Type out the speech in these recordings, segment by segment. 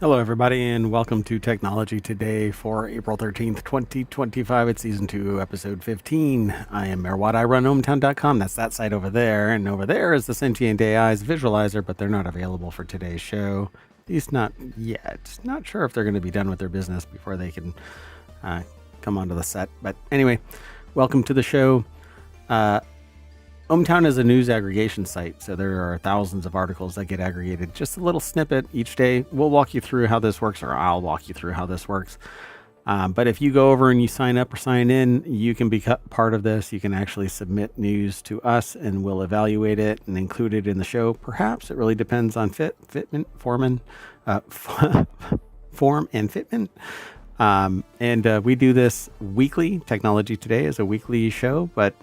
Hello, everybody, and welcome to Technology Today for April 13th, 2025. It's Season 2, Episode 15. I am Mayor Watt. I run ohmtown.com. That's that site over there. And over there is the Sentient AI's Visualizer, but they're not available for today's show. At least not yet. Not sure if they're going to be done with their business before they can come onto the set. But anyway, welcome to the show. ohmTown is a news aggregation site, so there are thousands of articles that get aggregated. Just a little snippet each day. We'll walk you through how this works, or I'll walk you through how this works. But if you go over and you sign up or sign in, you can be part of this. You can actually submit news to us, and we'll evaluate it and include it in the show. Perhaps it really depends on form and fitment. And we do this weekly. Technology Today is a weekly show, but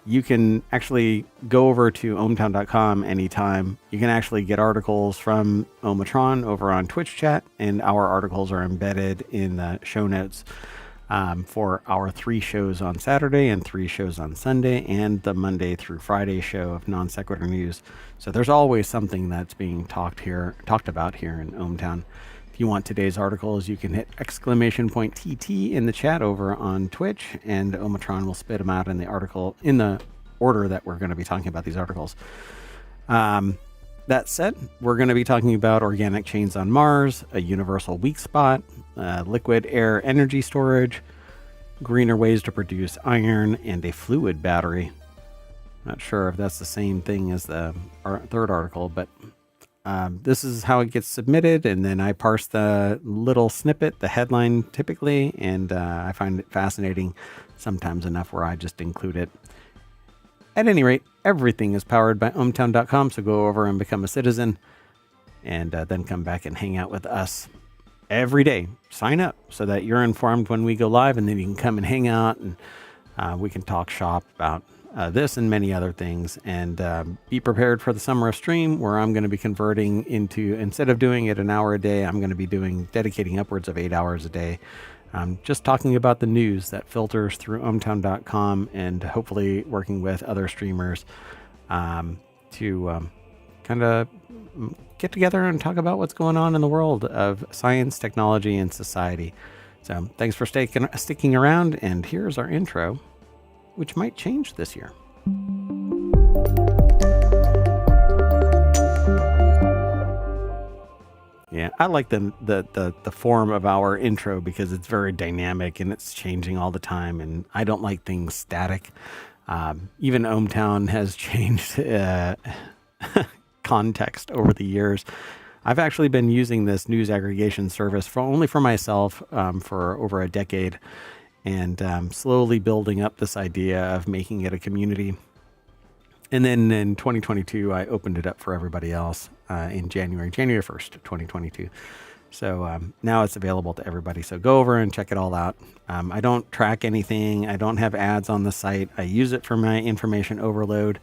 you can actually go over to ohmtown.com anytime. You can actually get articles from Ohmatron over on Twitch chat, and our articles are embedded in the show notes for our 3 shows on Saturday and 3 shows on Sunday, and the Monday through Friday show of Non Sequitur News. So there's always something that's being talked about here in ohmTown. If you want today's articles, you can hit !TT in the chat over on Twitch, and Ohmatron will spit them out in the article in the order that we're going to be talking about these articles. That said, we're going to be talking about organic chains on Mars, a universal weak spot, liquid air energy storage, greener ways to produce iron, and a fluid battery. Not sure if that's the same thing as the third article, but this is how it gets submitted, and then I parse the little snippet, the headline typically, and I find it fascinating, sometimes enough where I just include it. At any rate, everything is powered by ohmtown.com, so go over and become a citizen, and then come back and hang out with us every day. Sign up so that you're informed when we go live, and then you can come and hang out, and we can talk shop about this and many other things, and be prepared for the summer of stream, where I'm going to be converting into, instead of doing it an hour a day, I'm going to be dedicating upwards of 8 hours a day, just talking about the news that filters through ohmtown.com, and hopefully working with other streamers to kind of get together and talk about what's going on in the world of science, technology, and society. So thanks for sticking around, and here's our intro, which might change this year. Yeah, I like the form of our intro because it's very dynamic and it's changing all the time, and I don't like things static. Even ohmTown has changed context over the years. I've actually been using this news aggregation service only for myself for over a decade, and slowly building up this idea of making it a community. And then in 2022, I opened it up for everybody else in January 1st, 2022. So now it's available to everybody. So go over and check it all out. I don't track anything. I don't have ads on the site. I use it for my information overload.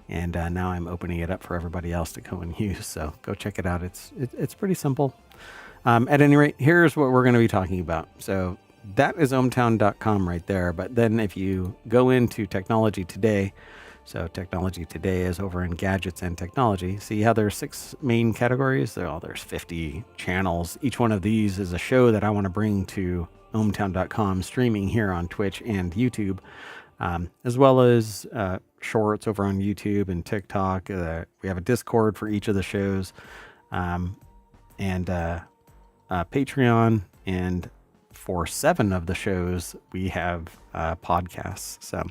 And now I'm opening it up for everybody else to go and use. So go check it out. It's pretty simple. At any rate, here's what we're going to be talking about. So that is ohmtown.com right there. But then if you go into Technology Today, so Technology Today is over in Gadgets and Technology. See how there's 6 main categories? There's 50 channels. Each one of these is a show that I want to bring to ohmtown.com, streaming here on Twitch and YouTube, as well as shorts over on YouTube and TikTok. We have a Discord for each of the shows, and Patreon, and for 7 of the shows, we have podcasts. So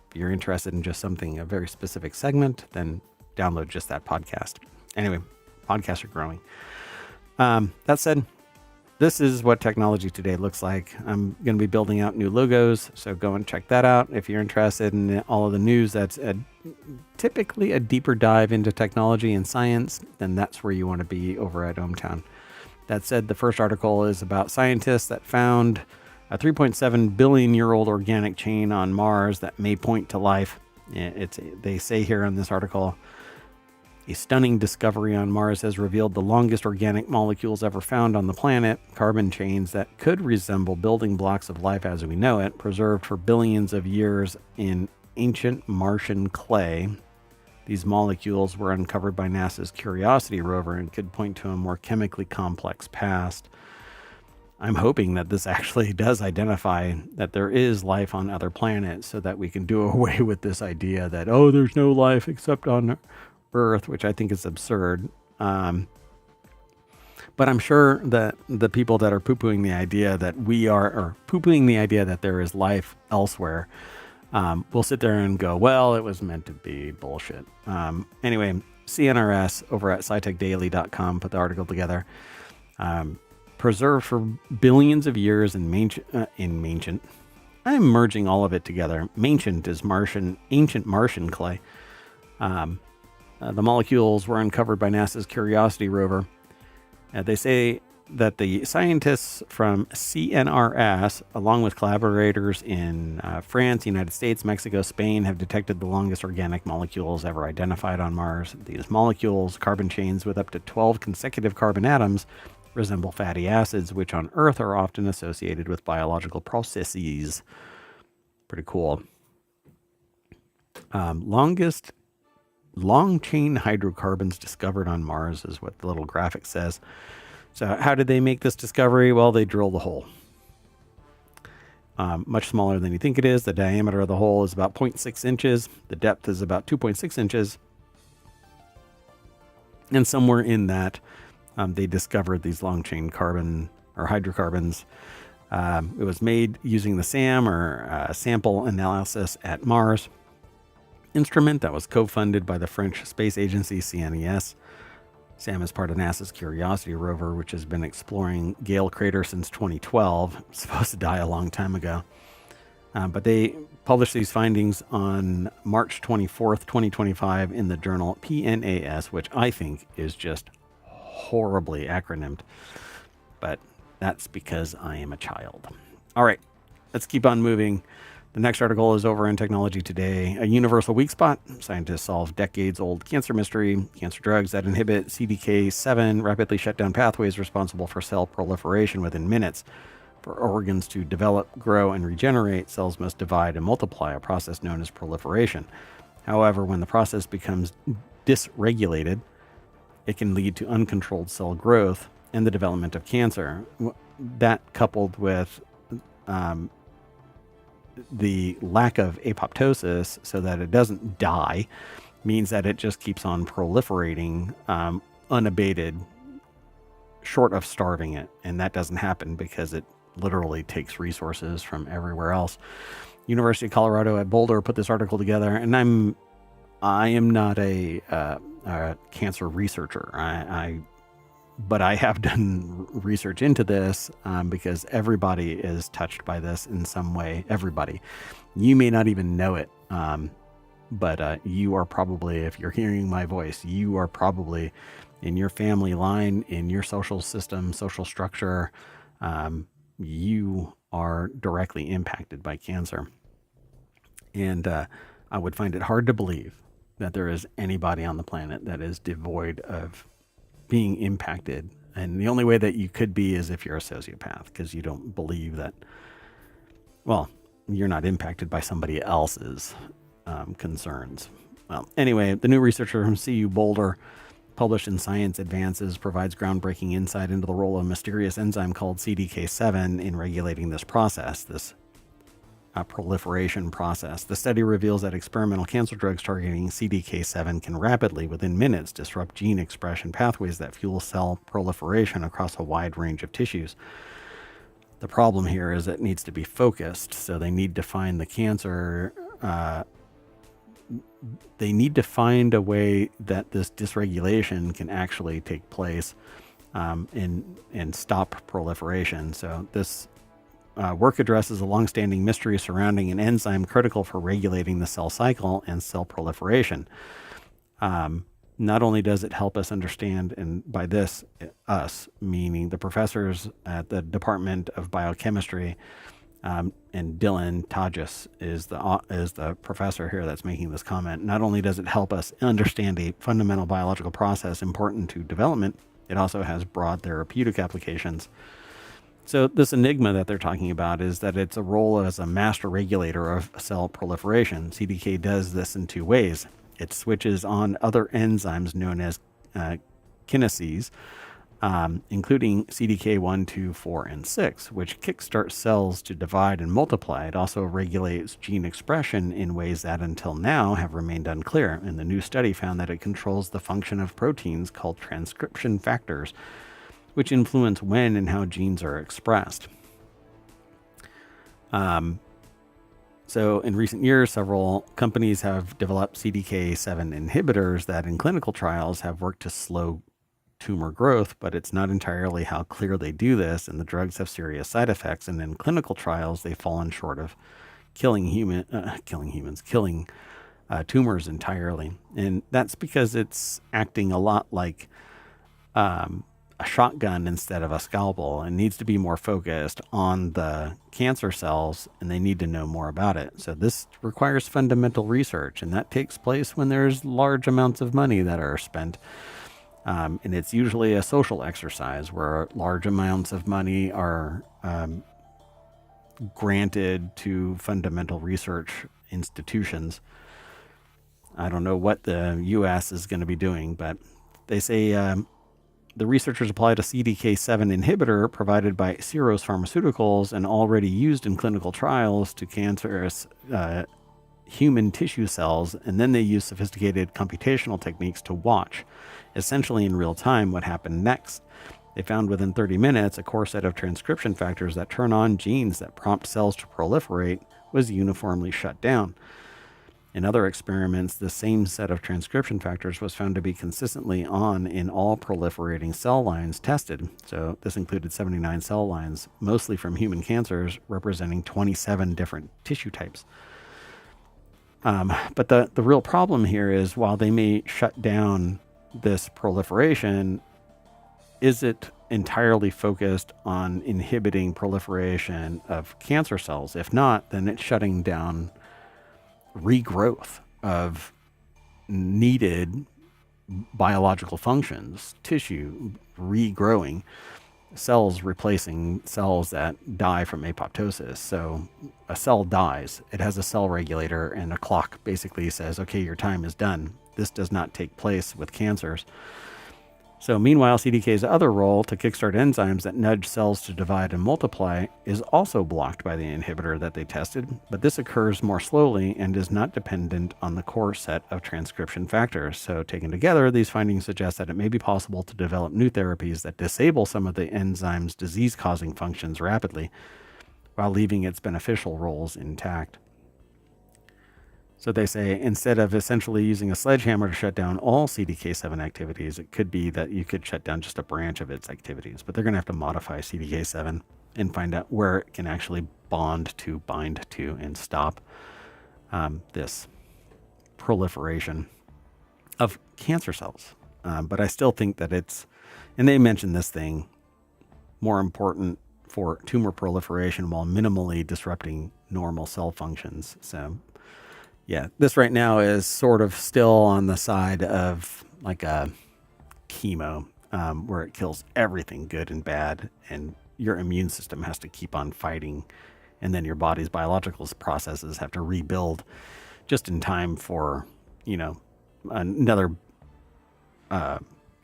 if you're interested in just something, a very specific segment, then download just that podcast. Anyway, podcasts are growing. That said, this is what Technology Today looks like. I'm going to be building out new logos, so go and check that out. If you're interested in all of the news that's typically a deeper dive into technology and science, then that's where you want to be over at ohmTown. That said, the first article is about scientists that found a 3.7 billion year old organic chain on Mars that may point to life. They say here in this article, a stunning discovery on Mars has revealed the longest organic molecules ever found on the planet, carbon chains that could resemble building blocks of life as we know it, preserved for billions of years in ancient Martian clay. These molecules were uncovered by NASA's Curiosity rover and could point to a more chemically complex past. I'm hoping that this actually does identify that there is life on other planets so that we can do away with this idea that, oh, there's no life except on Earth, which I think is absurd. But I'm sure that the people that are poo-pooing the idea that poo-pooing the idea that there is life elsewhere, will sit there and go, well, it was meant to be bullshit. Anyway, CNRS over at scitechdaily.com put the article together. Preserved for billions of years in ancient. I'm merging all of it together. Ancient is ancient Martian clay. The molecules were uncovered by NASA's Curiosity rover. They say that the scientists from CNRS, along with collaborators in France, United States, Mexico, Spain, have detected the longest organic molecules ever identified on Mars. These molecules, carbon chains with up to 12 consecutive carbon atoms, resemble fatty acids, which on Earth are often associated with biological processes. Pretty cool. Longest long chain hydrocarbons discovered on Mars is what the little graphic says. So how did they make this discovery? Well, they drilled a hole. Much smaller than you think it is. The diameter of the hole is about 0.6 inches. The depth is about 2.6 inches. And somewhere in that, they discovered these long chain carbon or hydrocarbons. It was made using the SAM or sample analysis at Mars instrument that was co-funded by the French space agency CNES. SAM is part of NASA's Curiosity rover, which has been exploring Gale Crater since 2012. It's supposed to die a long time ago. But they published these findings on March 24th, 2025 in the journal PNAS, which I think is just horribly acronymed. But that's because I am a child. All right, let's keep on moving. The next article is over in Technology Today. A universal weak spot. Scientists solve decades-old cancer mystery. Cancer drugs that inhibit CDK7 rapidly shut down pathways responsible for cell proliferation within minutes. For organs to develop, grow, and regenerate, cells must divide and multiply, a process known as proliferation. However, when the process becomes dysregulated, it can lead to uncontrolled cell growth and the development of cancer. That, coupled with the lack of apoptosis so that it doesn't die, means that it just keeps on proliferating unabated, short of starving it. And that doesn't happen because it literally takes resources from everywhere else. University of Colorado at Boulder put this article together, and I am not a cancer researcher. But I have done research into this because everybody is touched by this in some way. Everybody. You may not even know it, but you are probably, if you're hearing my voice, you are probably in your family line, in your social system, social structure, you are directly impacted by cancer. And I would find it hard to believe that there is anybody on the planet that is devoid of being impacted. And the only way that you could be is if you're a sociopath, because you don't believe that, well, you're not impacted by somebody else's concerns. Well, anyway, the new researcher from CU Boulder, published in Science Advances, provides groundbreaking insight into the role of a mysterious enzyme called CDK7 in regulating this process, this proliferation process. The study reveals that experimental cancer drugs targeting CDK7 can rapidly, within minutes, disrupt gene expression pathways that fuel cell proliferation across a wide range of tissues. The problem here is it needs to be focused, so they need to find the cancer. They need to find a way that this dysregulation can actually take place and stop proliferation. So this work addresses a longstanding mystery surrounding an enzyme critical for regulating the cell cycle and cell proliferation. Not only does it help us understand, and by this, us, meaning the professors at the Department of Biochemistry, and Dylan Tajas is the professor here that's making this comment. Not only does it help us understand a fundamental biological process important to development, it also has broad therapeutic applications. So this enigma that they're talking about is that it's a role as a master regulator of cell proliferation. CDK does this in two ways. It switches on other enzymes known as kinases, including CDK1, 2, 4, and 6, which kickstart cells to divide and multiply. It also regulates gene expression in ways that until now have remained unclear. And the new study found that it controls the function of proteins called transcription factors, which influence when and how genes are expressed. So in recent years, several companies have developed CDK7 inhibitors that in clinical trials have worked to slow tumor growth, but it's not entirely how clear they do this, and the drugs have serious side effects. And in clinical trials, they've fallen short of killing tumors entirely. And that's because it's acting a lot like a shotgun instead of a scalpel, and needs to be more focused on the cancer cells, and they need to know more about it. So this requires fundamental research, and that takes place when there's large amounts of money that are spent. And it's usually a social exercise where large amounts of money are granted to fundamental research institutions. I don't know what the U.S. is going to be doing, but they say the researchers applied a CDK7 inhibitor provided by Syros Pharmaceuticals and already used in clinical trials to cancerous human tissue cells, and then they used sophisticated computational techniques to watch, essentially in real time, what happened next. They found within 30 minutes a core set of transcription factors that turn on genes that prompt cells to proliferate was uniformly shut down. In other experiments, the same set of transcription factors was found to be consistently on in all proliferating cell lines tested. So this included 79 cell lines, mostly from human cancers, representing 27 different tissue types. But the real problem here is, while they may shut down this proliferation, is it entirely focused on inhibiting proliferation of cancer cells? If not, then it's shutting down regrowth of needed biological functions, tissue regrowing, cells replacing cells that die from apoptosis. So a cell dies, it has a cell regulator, and a clock basically says, okay, your time is done. This does not take place with cancers. So meanwhile, CDK's other role, to kickstart enzymes that nudge cells to divide and multiply, is also blocked by the inhibitor that they tested, but this occurs more slowly and is not dependent on the core set of transcription factors. So taken together, these findings suggest that it may be possible to develop new therapies that disable some of the enzyme's disease-causing functions rapidly, while leaving its beneficial roles intact. So they say, instead of essentially using a sledgehammer to shut down all CDK7 activities, it could be that you could shut down just a branch of its activities. But they're going to have to modify CDK7 and find out where it can actually bind to, and stop this proliferation of cancer cells. But I still think that it's, and they mentioned this thing, more important for tumor proliferation while minimally disrupting normal cell functions. So yeah, this right now is sort of still on the side of like a chemo, where it kills everything good and bad, and your immune system has to keep on fighting, and then your body's biological processes have to rebuild just in time for, another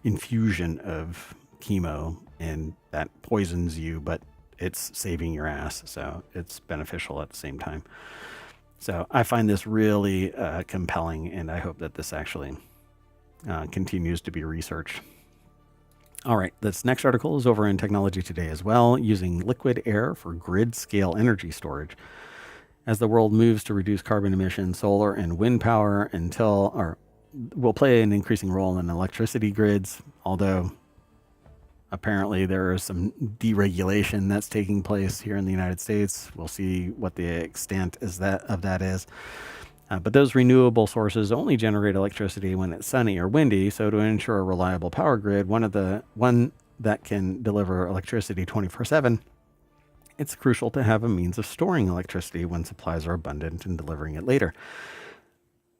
infusion of chemo, and that poisons you, but it's saving your ass, so it's beneficial at the same time. So I find this really compelling, and I hope that this actually continues to be researched. All right, this next article is over in Technology Today as well, using liquid air for grid-scale energy storage. As the world moves to reduce carbon emissions, solar and wind power will play an increasing role in electricity grids, although apparently there is some deregulation that's taking place here in the United States. We'll see what the extent of that is. But those renewable sources only generate electricity when it's sunny or windy. So to ensure a reliable power grid, one that can deliver electricity 24/7, it's crucial to have a means of storing electricity when supplies are abundant and delivering it later.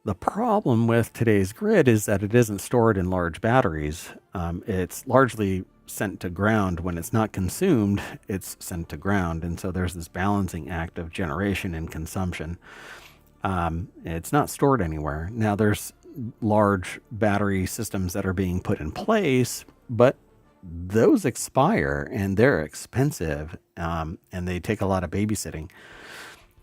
The problem with today's grid is that it isn't stored in large batteries. It's largely sent to ground. When it's not consumed, it's sent to ground. And so there's this balancing act of generation and consumption. It's not stored anywhere. Now, there's large battery systems that are being put in place, but those expire and they're expensive, and they take a lot of babysitting.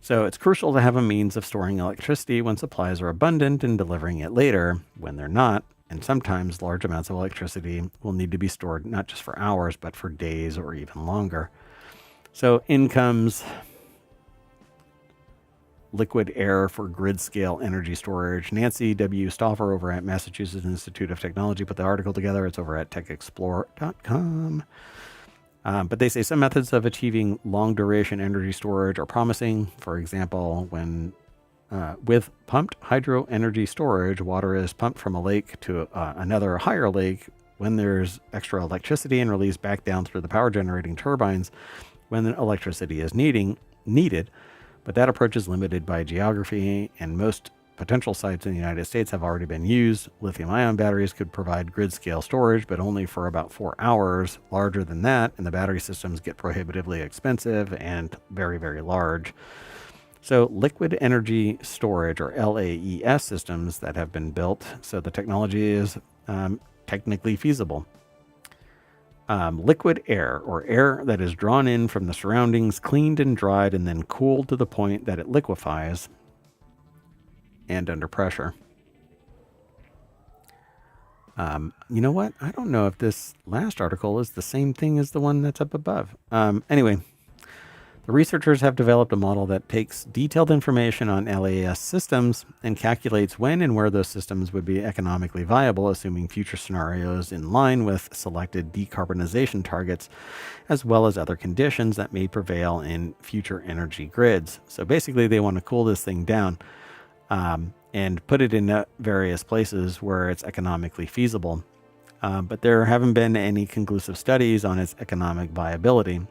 So it's crucial to have a means of storing electricity when supplies are abundant and delivering it later when they're not. And sometimes large amounts of electricity will need to be stored not just for hours, but for days or even longer. So in comes liquid air for grid scale energy storage. Nancy W. Stauffer over at Massachusetts Institute of Technology put the article together. It's over at techexplore.com. But they say some methods of achieving long duration energy storage are promising. For example, when with pumped hydro energy storage, water is pumped from a lake to another higher lake when there's extra electricity and released back down through the power generating turbines when the electricity is needed. But that approach is limited by geography, and most potential sites in the United States have already been used. Lithium-ion batteries could provide grid-scale storage, but only for about 4 hours. Larger than that, and the battery systems get prohibitively expensive and very, very large. So liquid energy storage, or LAES systems that have been built, so the technology is technically feasible. Liquid air, or air that is drawn in from the surroundings, cleaned and dried, and then cooled to the point that it liquefies and under pressure. You know what? I don't know if this last article is the same thing as the one that's up above. Anyway, the researchers have developed a model that takes detailed information on LAS systems and calculates when and where those systems would be economically viable, assuming future scenarios in line with selected decarbonization targets, as well as other conditions that may prevail in future energy grids. So basically, they want to cool this thing down and put it in various places where it's economically feasible. But there haven't been any conclusive studies on its economic viability.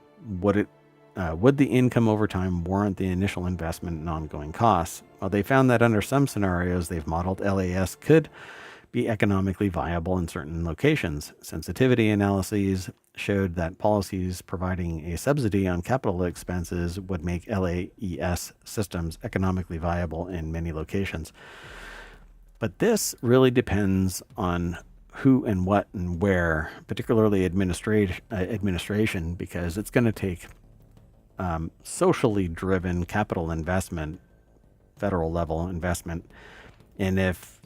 Would the income over time warrant the initial investment and ongoing costs? Well, they found that under some scenarios they've modeled, LAS could be economically viable in certain locations. Sensitivity analyses showed that policies providing a subsidy on capital expenses would make LAES systems economically viable in many locations. But this really depends on who and what and where, particularly administration, because it's going to take socially driven capital investment, federal level investment. And if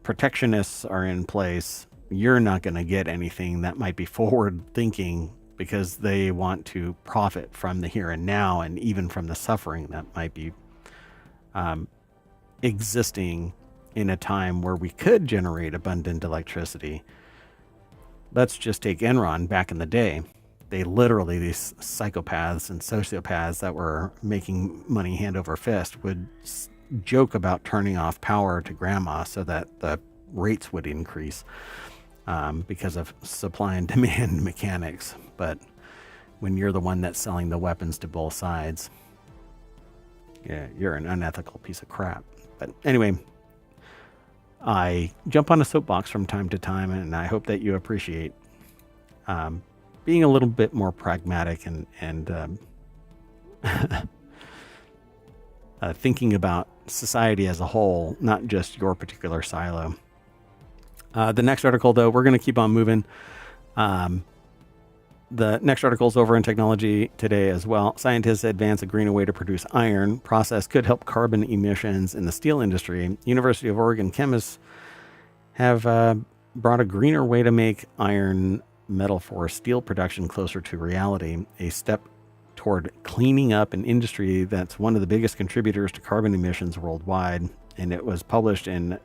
protectionists are in place, you're not going to get anything that might be forward thinking, because they want to profit from the here and now, and even from the suffering that might be existing in a time where we could generate abundant electricity. Let's just take Enron back in the day. They literally, these psychopaths and sociopaths that were making money hand over fist, would joke about turning off power to grandma so that the rates would increase because of supply and demand mechanics. But when you're the one that's selling the weapons to both sides, yeah, you're an unethical piece of crap. But anyway, I jump on a soapbox from time to time, and I hope that you appreciate being a little bit more pragmatic and thinking about society as a whole, not just your particular silo. The next article, though, we're going to keep on moving. The next article is over in Technology Today as well. Scientists advance a greener way to produce iron. Process could help carbon emissions in the steel industry. University of Oregon chemists have brought a greener way to make iron metal for steel production closer to reality, a step toward cleaning up an industry that's one of the biggest contributors to carbon emissions worldwide. And it was published in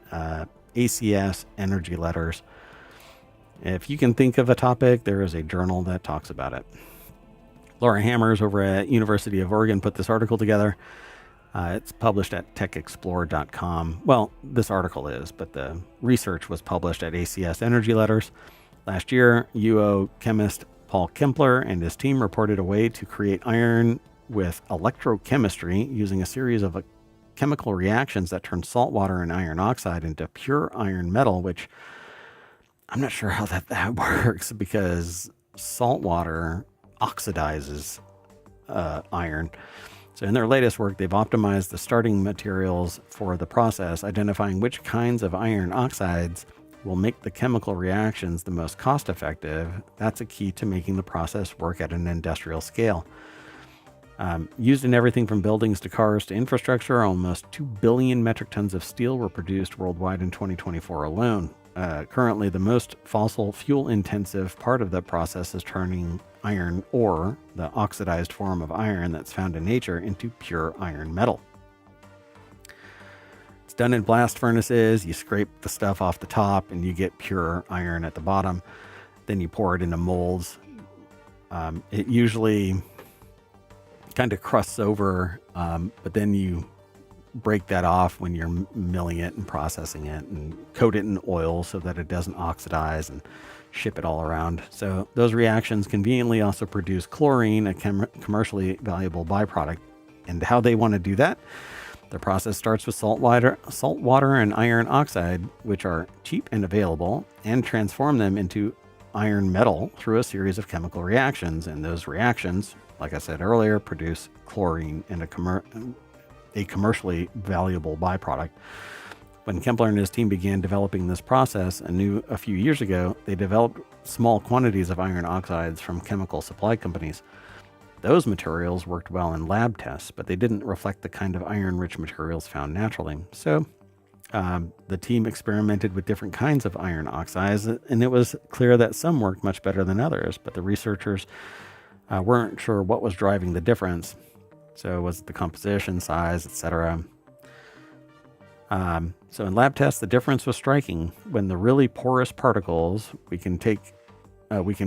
ACS Energy Letters. If you can think of a topic, there is a journal that talks about it. Laura Hammers over at University of Oregon put this article together. It's published at techexplore.com. Well, this article is, but the research was published at ACS Energy Letters. Last year, UO chemist Paul Kempler and his team reported a way to create iron with electrochemistry using a series of chemical reactions that turn salt water and iron oxide into pure iron metal, which I'm not sure how that works, because salt water oxidizes iron. So in their latest work, they've optimized the starting materials for the process, identifying which kinds of iron oxides will make the chemical reactions the most cost effective. That's a key to making the process work at an industrial scale. Used in everything from buildings to cars to infrastructure, almost 2 billion metric tons of steel were produced worldwide in 2024 alone. Currently, the most fossil fuel intensive part of the process is turning iron ore, the oxidized form of iron that's found in nature, into pure iron metal. It's done in blast furnaces. You scrape the stuff off the top and you get pure iron at the bottom. Then you pour it into molds. It usually kind of crusts over, but then you break that off when you're milling it and processing it and coat it in oil so that it doesn't oxidize and ship it all around. So those reactions conveniently also produce chlorine, a commercially valuable byproduct. And how they want to do that? The process starts with salt water and iron oxide, which are cheap and available, and transform them into iron metal through a series of chemical reactions. And those reactions, like I said earlier, produce chlorine and a commercially valuable byproduct. When Kempler and his team began developing this process a few years ago, they developed small quantities of iron oxides from chemical supply companies. Those materials worked well in lab tests, but they didn't reflect the kind of iron-rich materials found naturally. So the team experimented with different kinds of iron oxides, and it was clear that some worked much better than others, but the researchers weren't sure what was driving the difference. So was it the composition, size, etc.? So in lab tests, the difference was striking. When the really porous particles, we can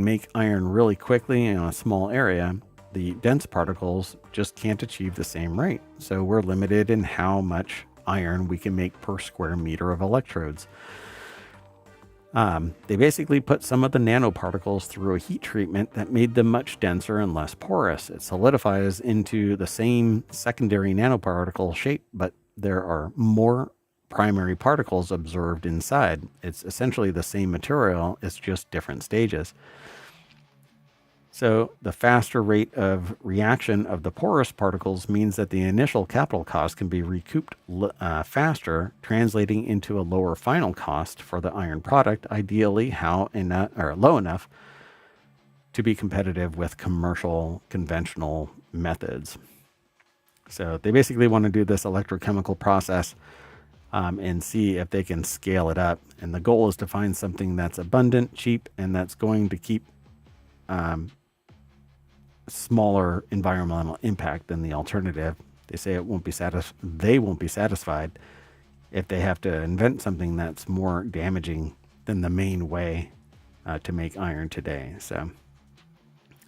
make iron really quickly in a small area. The dense particles just can't achieve the same rate. So we're limited in how much iron we can make per square meter of electrodes. They basically put some of the nanoparticles through a heat treatment that made them much denser and less porous. It solidifies into the same secondary nanoparticle shape, but there are more primary particles observed inside. It's essentially the same material, it's just different stages. So the faster rate of reaction of the porous particles means that the initial capital cost can be recouped faster, translating into a lower final cost for the iron product, ideally low enough to be competitive with commercial conventional methods. So they basically want to do this electrochemical process and see if they can scale it up. And the goal is to find something that's abundant, cheap, and that's going to keep smaller environmental impact than the alternative. They say they won't be satisfied if they have to invent something that's more damaging than the main way to make iron today. So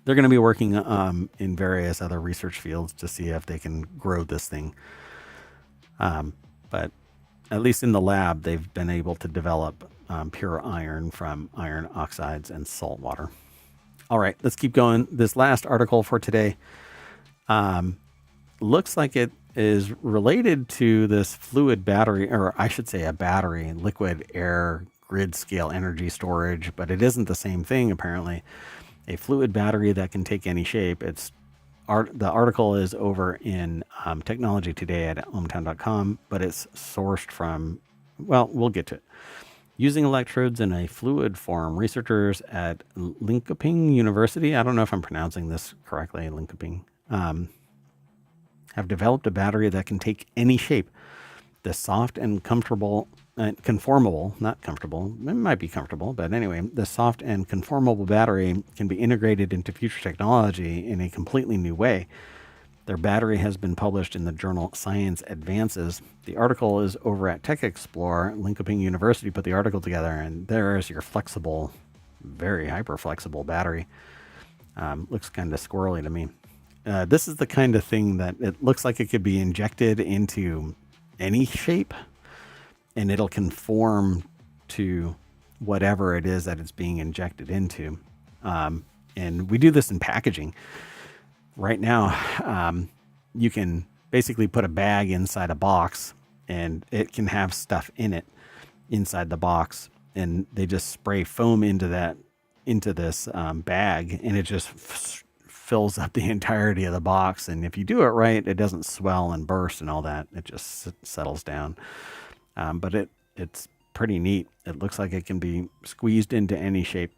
they're going to be working in various other research fields to see if they can grow this thing. But at least in the lab, they've been able to develop pure iron from iron oxides and salt water. All right, let's keep going. This last article for today looks like it is related to this fluid battery, or I should say a battery, liquid air grid scale energy storage, but it isn't the same thing apparently. A fluid battery that can take any shape. The article is over in TechnologyToday at ohmtown.com, but it's sourced from, well, we'll get to it. Using electrodes in a fluid form, researchers at Linköping University, I don't know if I'm pronouncing this correctly, Linköping, have developed a battery that can take any shape. The soft and conformable, not comfortable, it might be comfortable, but anyway, the soft and conformable battery can be integrated into future technology in a completely new way. Their battery has been published in the journal Science Advances. The article is over at Tech Explorer. Linköping University put the article together, and there is your flexible, very hyper flexible battery. Looks kind of squirrely to me. This is the kind of thing that it looks like it could be injected into any shape, and it'll conform to whatever it is that it's being injected into. And we do this in packaging. Right now, you can basically put a bag inside a box, and it can have stuff in it inside the box, and they just spray foam into this bag, and it just fills up the entirety of the box. And if you do it right, it doesn't swell and burst and all that. It just settles down. But it's pretty neat. It looks like it can be squeezed into any shape.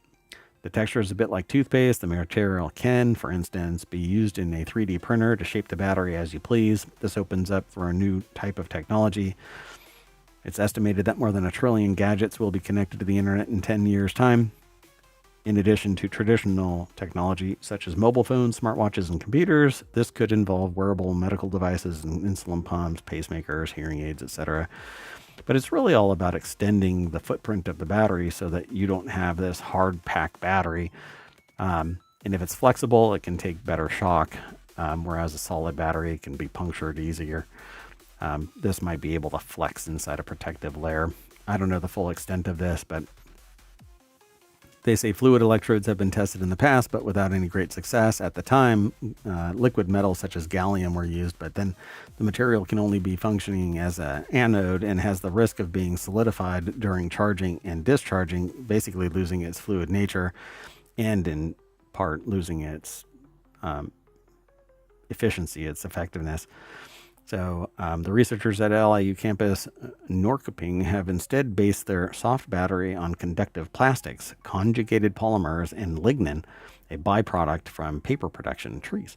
The texture is a bit like toothpaste. The material can, for instance, be used in a 3D printer to shape the battery as you please. This opens up for a new type of technology. It's estimated that more than 1 trillion gadgets will be connected to the internet in 10 years' time. In addition to traditional technology such as mobile phones, smartwatches, and computers, this could involve wearable medical devices and insulin pumps, pacemakers, hearing aids, etc. But it's really all about extending the footprint of the battery so that you don't have this hard pack battery. And if it's flexible, it can take better shock, whereas a solid battery can be punctured easier. This might be able to flex inside a protective layer. I don't know the full extent of this, but they say fluid electrodes have been tested in the past, but without any great success. At the time, liquid metals such as gallium were used, but then the material can only be functioning as an anode and has the risk of being solidified during charging and discharging, basically losing its fluid nature and in part losing its efficiency, its effectiveness. So the researchers at LIU campus Norrköping have instead based their soft battery on conductive plastics, conjugated polymers, and lignin, a byproduct from paper production in trees.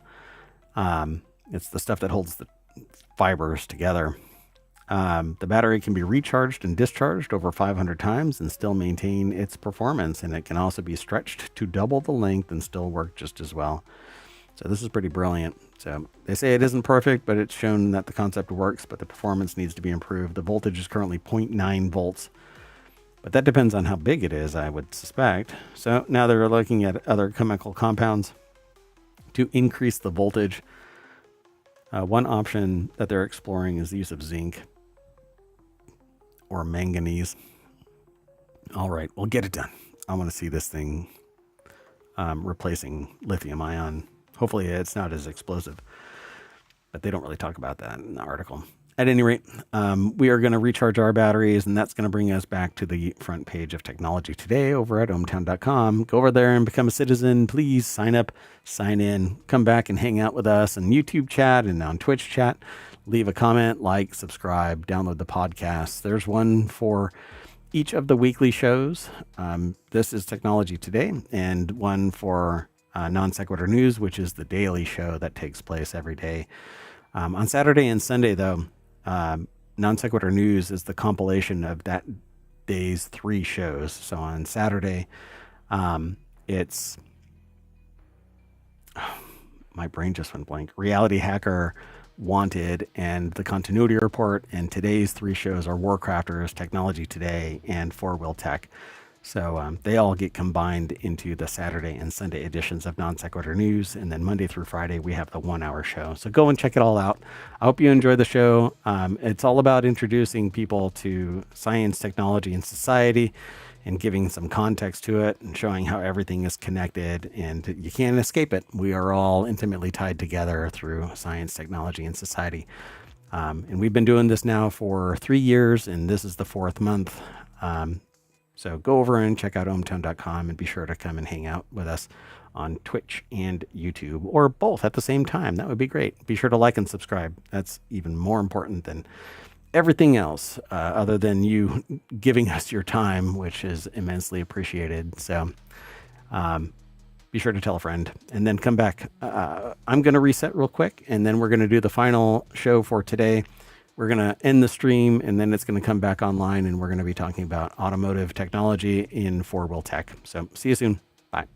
It's the stuff that holds the fibers together. The battery can be recharged and discharged over 500 times and still maintain its performance, and it can also be stretched to double the length and still work just as well. So this is pretty brilliant. So they say it isn't perfect, but it's shown that the concept works, but the performance needs to be improved. The voltage is currently 0.9 volts, but that depends on how big it is, I would suspect. So now they're looking at other chemical compounds to increase the voltage. One option that they're exploring is the use of zinc or manganese. All right, we'll get it done. I want to see this thing replacing lithium ion. Hopefully it's not as explosive, but they don't really talk about that in the article. At any rate, we are going to recharge our batteries, and that's going to bring us back to the front page of Technology Today over at ohmtown.com. Go over there and become a citizen. Please sign up, sign in, come back and hang out with us on YouTube chat and on Twitch chat. Leave a comment, like, subscribe, download the podcast. There's one for each of the weekly shows. This is Technology Today, and one for Non Sequitur News, which is the daily show that takes place every day. On Saturday and Sunday, though, Non Sequitur News is the compilation of that day's 3 shows. So on Saturday, it's... my brain just went blank. Reality Hacker, Wanted, and the Continuity Report. And today's 3 shows are WarCrafters, Technology Today, and FourWheelTech. So they all get combined into the Saturday and Sunday editions of Non Sequitur News. And then Monday through Friday, we have the 1-hour show. So go and check it all out. I hope you enjoy the show. It's all about introducing people to science, technology, and society, and giving some context to it and showing how everything is connected and you can't escape it. We are all intimately tied together through science, technology, and society. And we've been doing this now for 3 years, and this is the 4th month. So go over and check out ohmtown.com and be sure to come and hang out with us on Twitch and YouTube, or both at the same time. That would be great. Be sure to like and subscribe. That's even more important than everything else, other than you giving us your time, which is immensely appreciated. So be sure to tell a friend and then come back. I'm going to reset real quick, and then we're going to do the final show for today. We're going to end the stream, and then it's going to come back online, and we're going to be talking about automotive technology in FourWheelTech. So see you soon. Bye.